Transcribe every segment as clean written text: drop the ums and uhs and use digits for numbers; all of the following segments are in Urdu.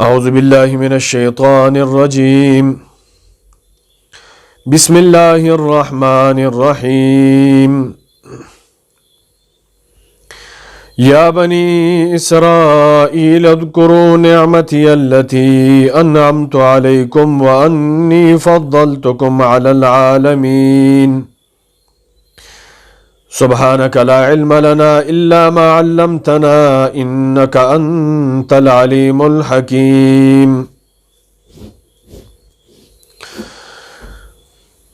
اعوذ باللہ من الشیطان الرجیم بسم اللہ الرحمن الرحیم یا بنی اسرائیل اذکروا نعمتی التی انعمت علیکم وانی فضلتکم علی العالمین سبحانک لا علم لنا الا ما علمتنا انک انت العلیم الحکیم۔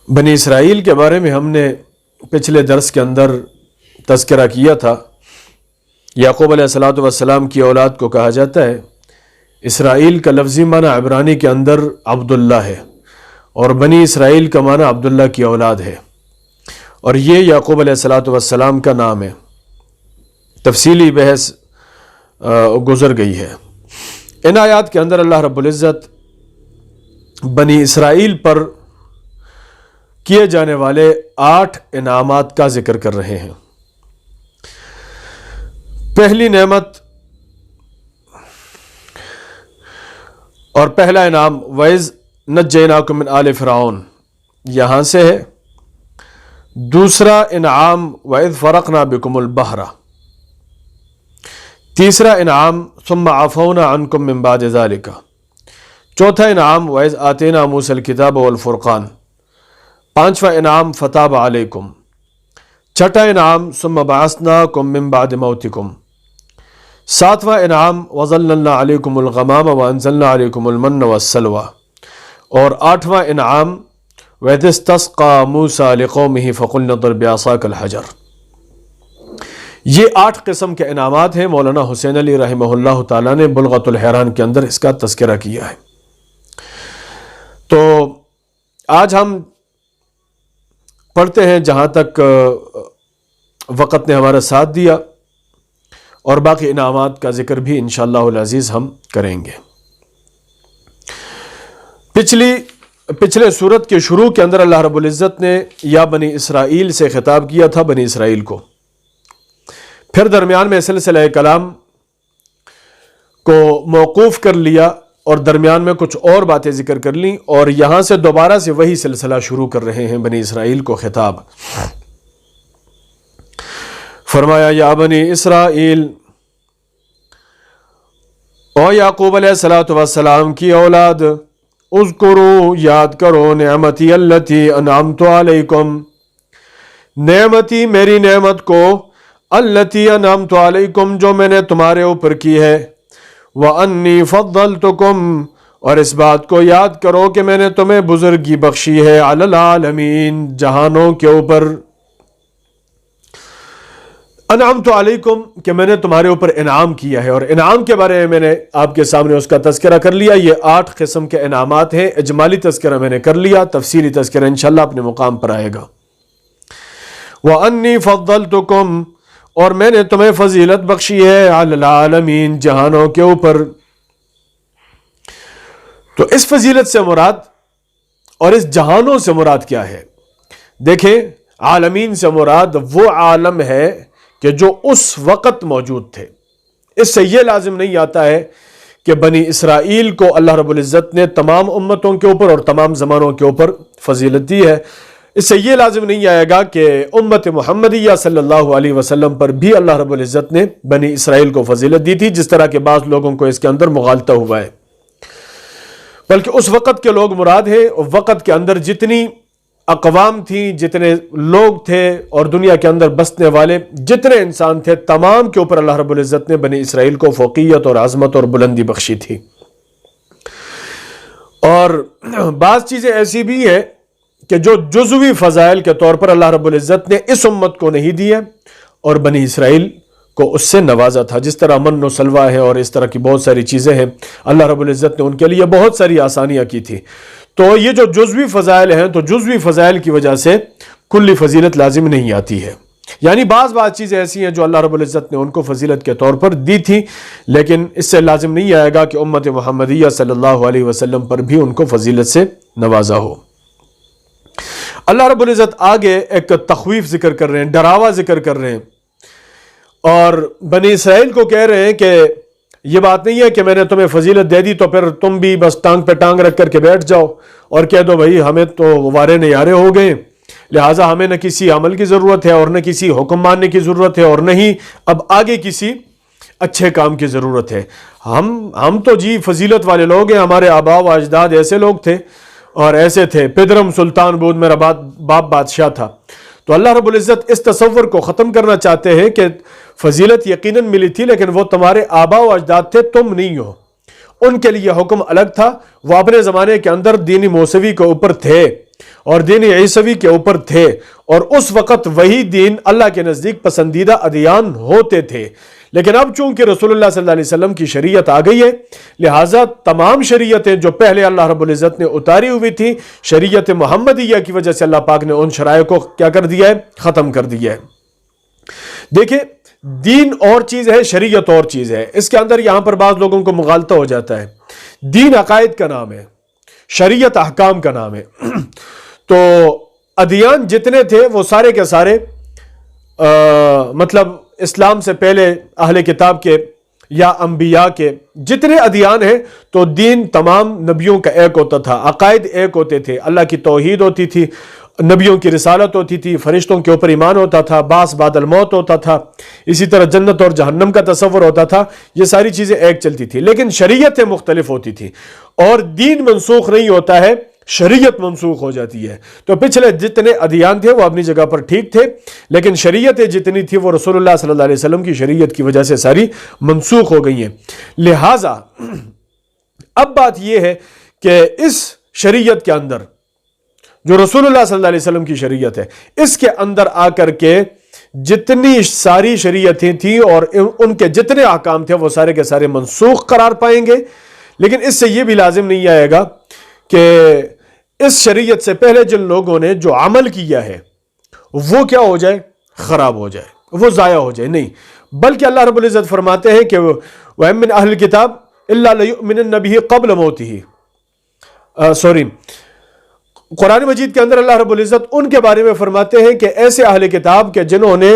بنی اسرائیل کے بارے میں ہم نے پچھلے درس کے اندر تذکرہ کیا تھا۔ یعقوب علیہ السلام کی اولاد کو کہا جاتا ہے۔ اسرائیل کا لفظی معنی عبرانی کے اندر عبداللہ ہے، اور بنی اسرائیل کا معنی عبداللہ کی اولاد ہے، اور یہ یعقوب علیہ السلام کا نام ہے۔ تفصیلی بحث گزر گئی ہے۔ ان آیات کے اندر اللہ رب العزت بنی اسرائیل پر کیے جانے والے 8 انعامات کا ذکر کر رہے ہیں۔ پہلی نعمت اور پہلا انعام وَإِذْ نَجَّيْنَاكُم مِّنْ آلِ فِرْعَوْنَ یہاں سے ہے۔ دوسرا انعام وَإِذْ فَرَقْنَا بِكُمُ الْبَحْرَ۔ تیسرا انعام ثُمَّ عَفَوْنَا عَنْكُم مِّن بَعْدِ ذَلِكَ۔ چوتھا انعام وَإِذْ آتَيْنَا مُوسَى الْكِتَابَ وَالْفُرْقَانَ۔ پانچواں انعام فَتَابَ عَلَيْكُمْ۔ چھٹا انعام ثُمَّ بَعَثْنَاكُم مِّن بَعْدِ مَوْتِكُمْ۔ ساتواں انعام وَظَلَّلْنَا عَلَيْكُمُ الْغَمَامَ وَأَنزَلْنَا عَلَيْكُمُ الْمَنَّ وَالسَّلْوَىٰ۔ اور آٹھواں انعام وَإِذِ اسْتَسْقَىٰ مُوسَىٰ لِقَوْمِهِ فَقُلْنَا اضْرِب بِعَصَاكَ الْحَجَرَ۔ یہ 8 قسم کے انعامات ہیں۔ مولانا حسین علی رحمہ اللہ تعالیٰ نے بلغۃ الحیران کے اندر اس کا تذکرہ کیا ہے۔ تو آج ہم پڑھتے ہیں جہاں تک وقت نے ہمارا ساتھ دیا، اور باقی انعامات کا ذکر بھی انشاءاللہ العزیز ہم کریں گے۔ پچھلے سورت کے شروع کے اندر اللہ رب العزت نے یا بنی اسرائیل سے خطاب کیا تھا، بنی اسرائیل کو۔ پھر درمیان میں سلسلہ کلام کو موقوف کر لیا، اور درمیان میں کچھ اور باتیں ذکر کر لیں، اور یہاں سے دوبارہ سے وہی سلسلہ شروع کر رہے ہیں بنی اسرائیل کو خطاب۔ فرمایا یا بنی اسرائیل، او یعقوب علیہ السلام کی اولاد، اذکرو یاد کرو نعمتی التی انعمت علیکم، نعمتی میری نعمت کو، التی انعمت علیکم جو میں نے تمہارے اوپر کی ہے، وانی فضلتکم اور اس بات کو یاد کرو کہ میں نے تمہیں بزرگی بخشی ہے، علی العالمین جہانوں کے اوپر۔ انعمت علیکم کہ میں نے تمہارے اوپر انعام کیا ہے، اور انعام کے بارے میں نے آپ کے سامنے اس کا تذکرہ کر لیا۔ یہ 8 قسم کے انعامات ہیں۔ اجمالی تذکرہ میں نے کر لیا، تفصیلی تذکرہ انشاءاللہ اپنے مقام پر آئے گا۔ وَأَنِّي فَضَّلْتُكُمْ اور میں نے تمہیں فضیلت بخشی ہے، علی العالمین جہانوں کے اوپر۔ تو اس فضیلت سے مراد اور اس جہانوں سے مراد کیا ہے؟ دیکھیں، عالمین سے مراد وہ عالم ہے کہ جو اس وقت موجود تھے۔ اس سے یہ لازم نہیں آتا ہے کہ بنی اسرائیل کو اللہ رب العزت نے تمام امتوں کے اوپر اور تمام زمانوں کے اوپر فضیلت دی ہے۔ اس سے یہ لازم نہیں آئے گا کہ امت محمدیہ صلی اللہ علیہ وسلم پر بھی اللہ رب العزت نے بنی اسرائیل کو فضیلت دی تھی، جس طرح کے بعض لوگوں کو اس کے اندر مغالطہ ہوا ہے۔ بلکہ اس وقت کے لوگ مراد ہیں، وقت کے اندر جتنی اقوام تھیں، جتنے لوگ تھے، اور دنیا کے اندر بسنے والے جتنے انسان تھے، تمام کے اوپر اللہ رب العزت نے بنی اسرائیل کو فوقیت اور عظمت اور بلندی بخشی تھی۔ اور بعض چیزیں ایسی بھی ہیں کہ جو جزوی فضائل کے طور پر اللہ رب العزت نے اس امت کو نہیں دی ہے، اور بنی اسرائیل کو اس سے نوازا تھا، جس طرح من و سلوہ ہے اور اس طرح کی بہت ساری چیزیں ہیں۔ اللہ رب العزت نے ان کے لیے بہت ساری آسانیاں کی تھی۔ تو یہ جو جزوی فضائل ہیں، تو جزوی فضائل کی وجہ سے کلی فضیلت لازم نہیں آتی ہے۔ یعنی بعض چیزیں ایسی ہیں جو اللہ رب العزت نے ان کو فضیلت کے طور پر دی تھی، لیکن اس سے لازم نہیں آئے گا کہ امت محمدیہ صلی اللہ علیہ وسلم پر بھی ان کو فضیلت سے نوازا ہو۔ اللہ رب العزت آگے ایک تخویف ذکر کر رہے ہیں، ڈراوا ذکر کر رہے ہیں، اور بنی اسرائیل کو کہہ رہے ہیں کہ یہ بات نہیں ہے کہ میں نے تمہیں فضیلت دے دی تو پھر تم بھی بس ٹانگ پہ ٹانگ رکھ کر کے بیٹھ جاؤ اور کہہ دو بھائی ہمیں تو وارے نیارے ہو گئے، لہٰذا ہمیں نہ کسی عمل کی ضرورت ہے اور نہ کسی حکم ماننے کی ضرورت ہے اور نہ ہی اب آگے کسی اچھے کام کی ضرورت ہے۔ ہم تو جی فضیلت والے لوگ ہیں، ہمارے آبا و اجداد ایسے لوگ تھے اور ایسے تھے، پدرم سلطان بود میرا باپ بادشاہ تھا۔ تو اللہ رب العزت اس تصور کو ختم کرنا چاہتے ہیں کہ فضیلت یقیناً ملی تھی لیکن وہ تمہارے آبا و اجداد تھے، تم نہیں ہو۔ ان کے لیے حکم الگ تھا، وہ اپنے زمانے کے اندر دین موسوی کے اوپر تھے اور دین عیسوی کے اوپر تھے، اور اس وقت وہی دین اللہ کے نزدیک پسندیدہ ادیان ہوتے تھے۔ لیکن اب چونکہ رسول اللہ صلی اللہ علیہ وسلم کی شریعت آ گئی ہے، لہٰذا تمام شریعتیں جو پہلے اللہ رب العزت نے اتاری ہوئی تھی، شریعت محمدیہ کی وجہ سے اللہ پاک نے ان شرائع کو کیا کر دیا ہے؟ ختم کر دیا ہے۔ دیکھیں، دین اور چیز ہے، شریعت اور چیز ہے۔ اس کے اندر یہاں پر بعض لوگوں کو مغالطہ ہو جاتا ہے۔ دین عقائد کا نام ہے، شریعت احکام کا نام ہے۔ تو ادیان جتنے تھے وہ سارے کے سارے مطلب اسلام سے پہلے اہل کتاب کے یا انبیاء کے جتنے ادیان ہیں، تو دین تمام نبیوں کا ایک ہوتا تھا، عقائد ایک ہوتے تھے، اللہ کی توحید ہوتی تھی، نبیوں کی رسالت ہوتی تھی، فرشتوں کے اوپر ایمان ہوتا تھا، بعث بعد الموت ہوتا تھا، اسی طرح جنت اور جہنم کا تصور ہوتا تھا۔ یہ ساری چیزیں ایک چلتی تھی، لیکن شریعتیں مختلف ہوتی تھی، اور دین منسوخ نہیں ہوتا ہے، شریعت منسوخ ہو جاتی ہے۔ تو پچھلے جتنے ادیان تھے وہ اپنی جگہ پر ٹھیک تھے، لیکن شریعتیں جتنی تھی وہ رسول اللہ صلی اللہ علیہ وسلم کی شریعت کی وجہ سے ساری منسوخ ہو گئی ہیں۔ لہٰذا اب بات یہ ہے کہ اس شریعت کے اندر جو رسول اللہ صلی اللہ علیہ وسلم کی شریعت ہے، اس کے اندر آ کر کے جتنی ساری شریعتیں تھیں اور ان کے جتنے احکام تھے وہ سارے کے سارے منسوخ قرار پائیں گے۔ لیکن اس سے یہ بھی لازم نہیں آئے گا کہ اس شریعت سے پہلے جن لوگوں نے جو عمل کیا ہے وہ کیا ہو جائے؟ خراب ہو جائے، وہ ضائع ہو جائے، نہیں، بلکہ اللہ رب العزت فرماتے ہیں کہ وَإِن مِّنْ أَهْلِ الْكِتَابِ إِلَّا لَيُؤْمِنَنَّ بِهِ قَبْلَ مَوْتِهِ قرآن مجید کے اندر اللہ رب العزت ان کے بارے میں فرماتے ہیں کہ ایسے اہل کتاب کے جنہوں نے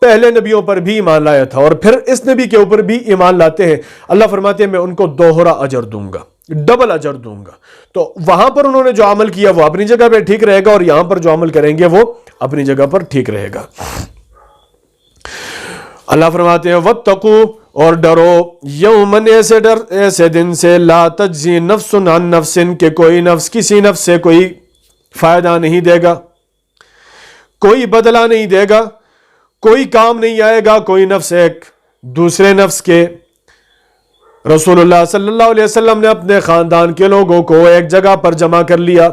پہلے نبیوں پر بھی ایمان لایا تھا اور پھر اس نبی کے اوپر بھی ایمان لاتے ہیں، اللہ فرماتے ہیں میں ان کو دوہرا اجر دوں گا، ڈبل اجر دوں گا۔ تو وہاں پر انہوں نے جو عمل کیا وہ اپنی جگہ پہ ٹھیک رہے گا، اور یہاں پر جو عمل کریں گے وہ اپنی جگہ پر ٹھیک رہے گا۔ اللہ فرماتے ہیں وَاتَّقُوا، اور ڈرو، یومن، ایسے دن سے، لا تجزی نفس عن نفس، کہ کوئی نفس کسی نفس سے کوئی فائدہ نہیں دے گا، کوئی بدلہ نہیں دے گا، کوئی کام نہیں آئے گا کوئی نفس ایک دوسرے نفس کے۔ رسول اللہ صلی اللہ علیہ وسلم نے اپنے خاندان کے لوگوں کو ایک جگہ پر جمع کر لیا،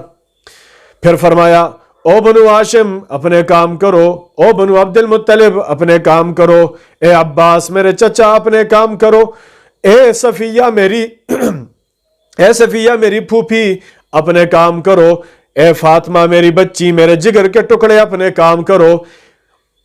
پھر فرمایا او بنو ہاشم اپنے کام کرو، او بنو عبد المطلب اپنے کام کرو، اے عباس میرے چچا اپنے کام کرو، اے صفیہ میری پھوپھی اپنے کام کرو، اے فاطمہ میری بچی، میرے جگر کے ٹکڑے اپنے کام کرو۔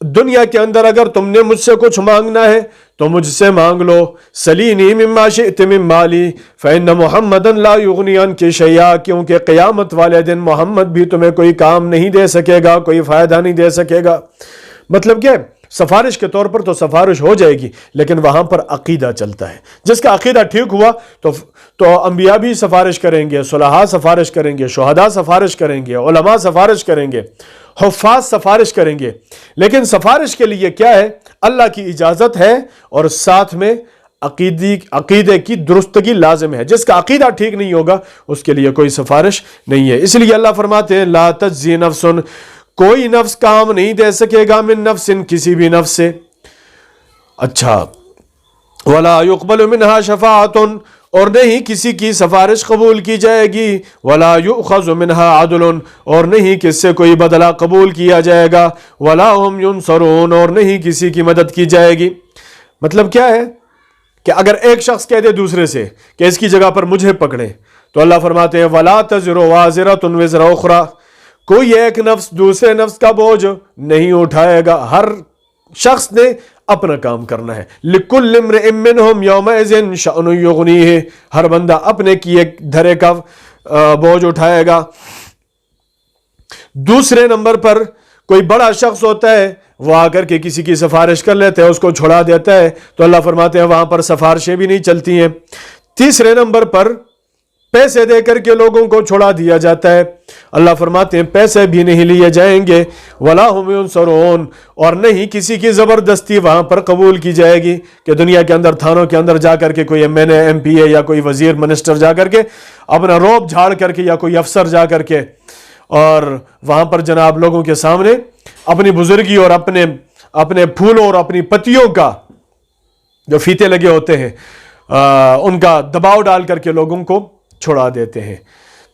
دنیا کے اندر اگر تم نے مجھ سے کچھ مانگنا ہے تو مجھ سے مانگ لو، سلینی مما شئت من مالی فإن محمدا لا یغنی عنک شیئا، کیونکہ قیامت والے دن محمد بھی تمہیں کوئی کام نہیں دے سکے گا، کوئی فائدہ نہیں دے سکے گا۔ مطلب کیا ہے؟ سفارش کے طور پر تو سفارش ہو جائے گی، لیکن وہاں پر عقیدہ چلتا ہے، جس کا عقیدہ ٹھیک ہوا تو انبیاء بھی سفارش کریں گے، صلحاء سفارش کریں گے، شہداء سفارش کریں گے، علماء سفارش کریں گے، حفاظ سفارش کریں گے۔ لیکن سفارش کے لیے کیا ہے؟ اللہ کی اجازت ہے، اور ساتھ میں عقیدے کی درستگی لازم ہے۔ جس کا عقیدہ ٹھیک نہیں ہوگا اس کے لیے کوئی سفارش نہیں ہے۔ اس لیے اللہ فرماتے ہیں لا تجزی نفس، کوئی نفس کام نہیں دے سکے گا، من نفس، کسی بھی نفس سے۔ اچھا، ولا يقبل منها شفاعۃ، اور نہیں کسی کی سفارش قبول کی جائے گی، ولا يؤخذ منها عدل، اور نہیں کس سے کوئی بدلہ قبول کیا جائے گا، ولا هم ينصرون، اور نہیں کسی کی مدد کی جائے گی۔ مطلب کیا ہے کہ اگر ایک شخص کہہ دے دوسرے سے کہ اس کی جگہ پر مجھے پکڑے، تو اللہ فرماتے ہیں ولا تزر وازرۃ وزر اخرى، کوئی ایک نفس دوسرے نفس کا بوجھ نہیں اٹھائے گا، ہر شخص نے اپنا کام کرنا ہے۔ لِكُلِّ امْرِئٍ مِّنْهُمْ يَوْمَئِذٍ شَأْنٌ يُغْنِيهِ، ہر بندہ اپنے کیے دھرے کا بوجھ اٹھائے گا۔ دوسرے نمبر پر کوئی بڑا شخص ہوتا ہے، وہ آ کر کے کسی کی سفارش کر لیتے ہیں، اس کو چھڑا دیتا ہے، تو اللہ فرماتے ہیں وہاں پر سفارشیں بھی نہیں چلتی ہیں۔ تیسرے نمبر پر پیسے دے کر کے لوگوں کو چھڑا دیا جاتا ہے، اللہ فرماتے ہیں پیسے بھی نہیں لیے جائیں گے، وَلَا هُمْ يُنصَرُونَ، اور نہیں کسی کی زبردستی وہاں پر قبول کی جائے گی کہ دنیا کے اندر تھانوں کے اندر جا کر کے کوئی ایم پی اے یا کوئی وزیر منسٹر جا کر کے اپنا روب جھاڑ کر کے، یا کوئی افسر جا کر کے، اور وہاں پر جناب لوگوں کے سامنے اپنی بزرگی اور اپنے پھولوں اور اپنی پتیوں کا جو فیتے لگے ہوتے ہیں ان کا دباؤ ڈال کر کے لوگوں کو چھڑا دیتے ہیں۔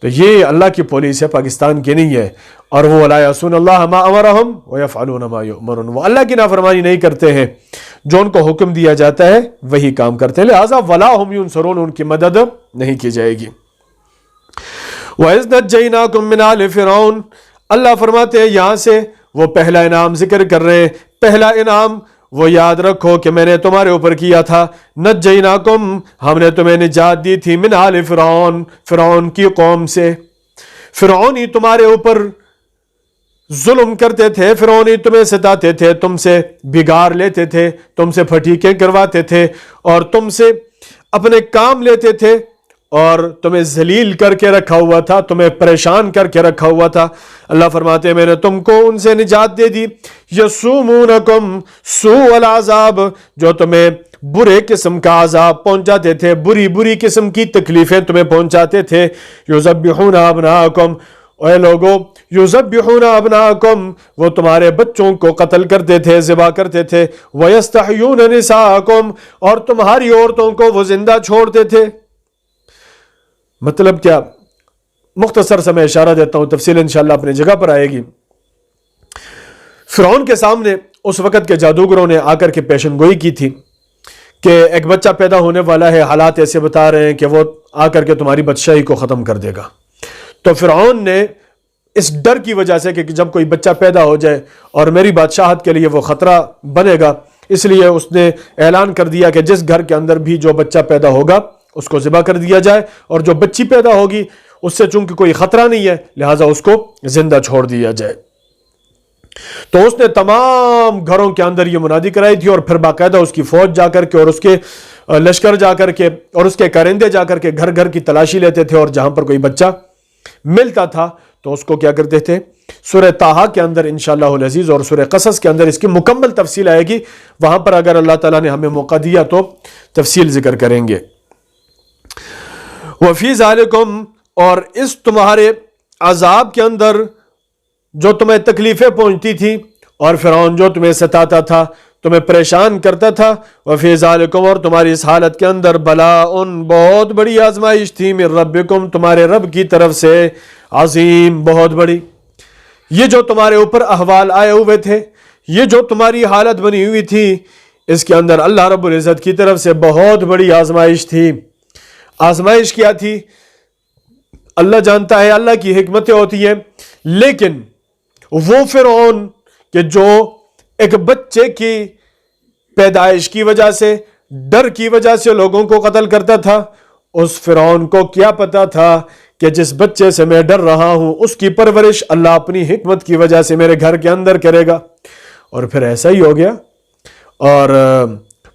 تو یہ اللہ کی پالیسی ہے، پاکستان کی نہیں ہے۔ اور وہ وَلَا يَعْصُونَ اللَّهَ مَا أَمَرَهُمْ وَيَفْعَلُونَ مَا يُؤْمَرُونَ، وہ اللہ کی نافرمانی نہیں کرتے ہیں، جو ان کو حکم دیا جاتا ہے وہی کام کرتے ہیں، لہٰذا وَلَا هُمْ يُنصَرُونَ، ان کی مدد نہیں کی جائے گی۔ وَإِذْ نَجَّيْنَاكُمْ مِنْ آلِ فِرْعَوْنَ، اللہ فرماتے ہیں یہاں سے وہ پہلا انعام ذکر کر رہے ہیں۔ پہلا انعام وہ یاد رکھو کہ میں نے تمہارے اوپر کیا تھا، نجیناکم، ہم نے تمہیں نجات دی تھی، من آل فرعون، فرعون کی قوم سے۔ فرعون ہی تمہارے اوپر ظلم کرتے تھے، فرعون ہی تمہیں ستاتے تھے، تم سے بگاڑ لیتے تھے، تم سے پھٹیکیں کرواتے تھے، اور تم سے اپنے کام لیتے تھے، اور تمہیں ذلیل کر کے رکھا ہوا تھا، تمہیں پریشان کر کے رکھا ہوا تھا۔ اللہ فرماتے ہیں میں نے تم کو ان سے نجات دے دی۔ یسومونکم سوء العذاب، جو تمہیں برے قسم کا عذاب پہنچاتے تھے، بری قسم کی تکلیفیں تمہیں پہنچاتے تھے۔ یذبحون ابناءکم، اے لوگو، یذبحون ابناءکم، وہ تمہارے بچوں کو قتل کرتے تھے، ذبح کرتے تھے۔ ویستحیون نساءکم، اور تمہاری عورتوں کو وہ زندہ چھوڑتے تھے۔ مطلب کیا؟ مختصر سا میں اشارہ دیتا ہوں، تفصیل انشاءاللہ اپنی جگہ پر آئے گی۔ فرعون کے سامنے اس وقت کے جادوگروں نے آ کر کے پیشن گوئی کی تھی کہ ایک بچہ پیدا ہونے والا ہے، حالات ایسے بتا رہے ہیں کہ وہ آ کر کے تمہاری بادشاہی کو ختم کر دے گا۔ تو فرعون نے اس ڈر کی وجہ سے کہ جب کوئی بچہ پیدا ہو جائے اور میری بادشاہت کے لیے وہ خطرہ بنے گا، اس لیے اس نے اعلان کر دیا کہ جس گھر کے اندر بھی جو بچہ پیدا ہوگا اس کو ذبح کر دیا جائے، اور جو بچی پیدا ہوگی اس سے چونکہ کوئی خطرہ نہیں ہے لہٰذا اس کو زندہ چھوڑ دیا جائے۔ تو اس نے تمام گھروں کے اندر یہ منادی کرائی تھی، اور پھر باقاعدہ اس کی فوج جا کر کے اور اس کے لشکر جا کر کے اور اس کے کارندے جا کر کے گھر گھر کی تلاشی لیتے تھے، اور جہاں پر کوئی بچہ ملتا تھا تو اس کو کیا کرتے تھے۔ سورہ طٰہٰ کے اندر انشاءاللہ العزیز اور سورہ قصص کے اندر اس کی مکمل تفصیل آئے گی، وہاں پر اگر اللہ تعالیٰ نے ہمیں موقع دیا تو تفصیل ذکر کریں گے۔ وفی ذالکم، اور اس تمہارے عذاب کے اندر جو تمہیں تکلیفیں پہنچتی تھی، اور فرعون جو تمہیں ستاتا تھا، تمہیں پریشان کرتا تھا، وفی ذالکم، اور تمہاری اس حالت کے اندر بلاء، بہت بڑی آزمائش تھی، من ربکم، تمہارے رب کی طرف سے، عظیم، بہت بڑی۔ یہ جو تمہارے اوپر احوال آئے ہوئے تھے، یہ جو تمہاری حالت بنی ہوئی تھی، اس کے اندر اللہ رب العزت کی طرف سے بہت بڑی آزمائش تھی۔ آزمائش کیا تھی اللہ جانتا ہے، اللہ کی حکمتیں ہوتی ہیں، لیکن وہ فرعون کہ جو ایک بچے کی پیدائش کی وجہ سے، ڈر کی وجہ سے لوگوں کو قتل کرتا تھا، اس فرعون کو کیا پتا تھا کہ جس بچے سے میں ڈر رہا ہوں اس کی پرورش اللہ اپنی حکمت کی وجہ سے میرے گھر کے اندر کرے گا۔ اور پھر ایسا ہی ہو گیا، اور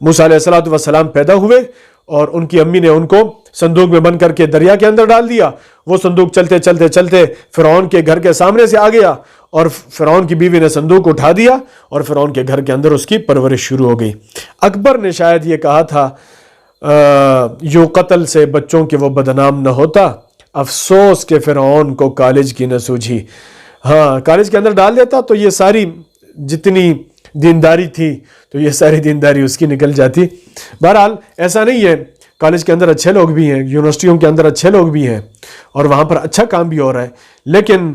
موسیٰ علیہ السلام پیدا ہوئے، اور ان کی امی نے ان کو صندوق میں بند کر کے دریا کے اندر ڈال دیا۔ وہ صندوق چلتے چلتے چلتے فرعون کے گھر کے سامنے سے آ گیا، اور فرعون کی بیوی نے صندوق اٹھا دیا، اور فرعون کے گھر کے اندر اس کی پرورش شروع ہو گئی۔ اکبر نے شاید یہ کہا تھا یوں قتل سے بچوں کے وہ بدنام نہ ہوتا، افسوس کہ فرعون کو کالج کی نہ سوجھی۔ ہاں، کالج کے اندر ڈال دیتا تو یہ ساری جتنی دینداری تھی تو یہ ساری دینداری اس کی نکل جاتی۔ بہرحال ایسا نہیں ہے، کالج کے اندر اچھے لوگ بھی ہیں، یونیورسٹیوں کے اندر اچھے لوگ بھی ہیں، اور وہاں پر اچھا کام بھی ہو رہا ہے، لیکن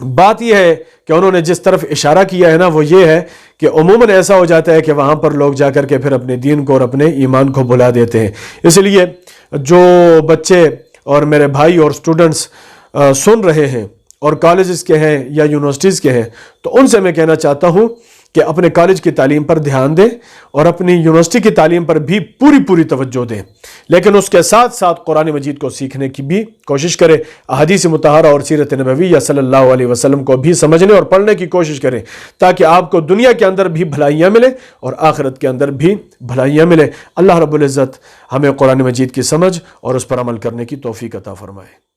بات یہ ہے کہ انہوں نے جس طرف اشارہ کیا ہے نا وہ یہ ہے کہ عموماً ایسا ہو جاتا ہے کہ وہاں پر لوگ جا کر کے پھر اپنے دین کو اور اپنے ایمان کو بھلا دیتے ہیں۔ اس لیے جو بچے اور میرے بھائی اور سٹوڈنٹس سن رہے ہیں اور کالجز کے ہیں یا یونیورسٹیز کے ہیں، تو ان سے میں کہنا چاہتا ہوں کہ اپنے کالج کی تعلیم پر دھیان دیں اور اپنی یونیورسٹی کی تعلیم پر بھی پوری توجہ دیں، لیکن اس کے ساتھ ساتھ قرآن مجید کو سیکھنے کی بھی کوشش کریں، احادیث مطہرہ اور سیرت نبویہ صلی اللہ علیہ وسلم کو بھی سمجھنے اور پڑھنے کی کوشش کریں، تاکہ آپ کو دنیا کے اندر بھی بھلائیاں ملیں اور آخرت کے اندر بھی بھلائیاں ملیں۔ اللہ رب العزت ہمیں قرآن مجید کی سمجھ اور اس پر عمل کرنے کی توفیق عطا فرمائے۔